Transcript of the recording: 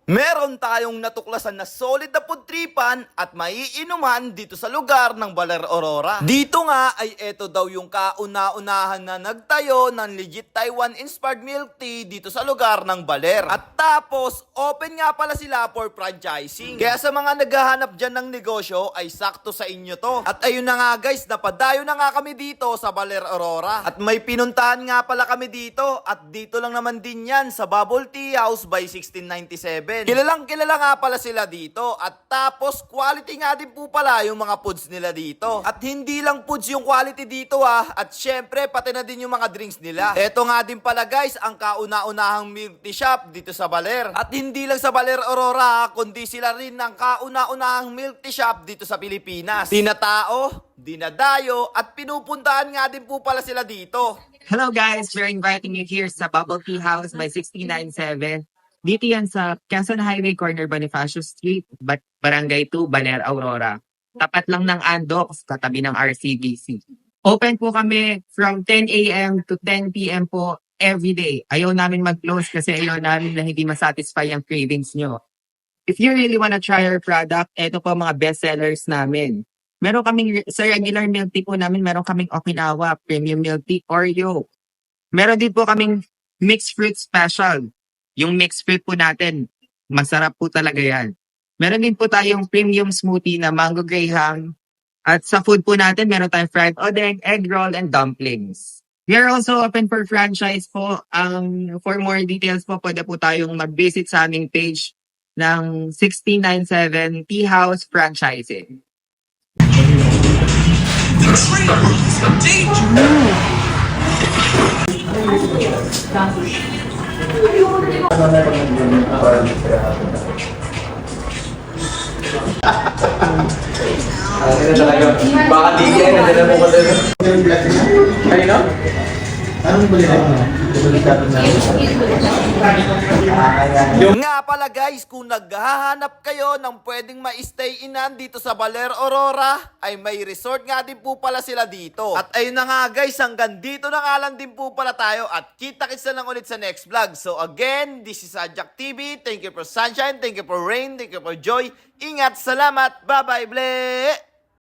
Meron tayong natuklasan na solid na pudtripan at maiinuman dito sa lugar ng Baler Aurora. Dito nga ay eto daw yung kauna-unahan na nagtayo ng legit Taiwan-inspired milk tea dito sa lugar ng Baler. At tapos, open nga pala sila for franchising. Kaya sa mga naghahanap dyan ng negosyo ay sakto sa inyo to. At ayun na nga guys, napadayo na nga kami dito sa Baler Aurora. At may pinuntahan nga pala kami dito at dito lang naman din yan sa Bubble Tea House by 1697. Kilalang kilala nga pala sila dito at tapos quality nga din po pala yung mga foods nila dito. At hindi lang foods yung quality dito at syempre pati na din yung mga drinks nila. Eto nga din pala guys ang kauna-unahang milk tea shop dito sa Baler. At hindi lang sa Baler Aurora kundi sila rin ang kauna-unahang milk tea shop dito sa Pilipinas. Dinatao, dinadayo at pinupuntahan nga din po pala sila dito. Hello guys, we're inviting you here sa Bubble Tea House by 1697. Dito yan sa Quezon Highway Corner Bonifacio Street, Barangay 2, Baler, Aurora. Tapat lang ng Andox, katabi ng RCBC. Open po kami from 10 a.m. to 10 p.m. po every day. Ayaw namin mag-close kasi ayaw namin na hindi masatisfy ang cravings nyo. If you really wanna try our product, eto po mga best sellers namin. Meron kaming, sa regular milk tea po namin, meron kaming Okinawa, premium milk tea, Oreo. Meron din po kaming mixed fruit special. Yung mixed fruit po natin, masarap po talaga yan. Meron din po tayong premium smoothie na mango graham. At sa food po natin, meron tayong fried odeng, egg roll, and dumplings. We are also open for franchise po. For more details po, pwede po tayong mag-visit sa aming page ng 1697 Tea House Franchising. Baka di yan, nadala mo ko doon. Kanino? Anong balikan mo? Nga pala guys, kung naghahanap kayo ng pwedeng ma-stay inan dito sa Baler Aurora, ay may resort nga din po pala sila dito. At ayun na nga guys, hanggang dito na nga lang din po pala tayo at kita-kits na lang ulit sa next vlog. So again, this is Ajak TV. Thank you for sunshine, thank you for rain, thank you for joy. Ingat, salamat, bye-bye, ble!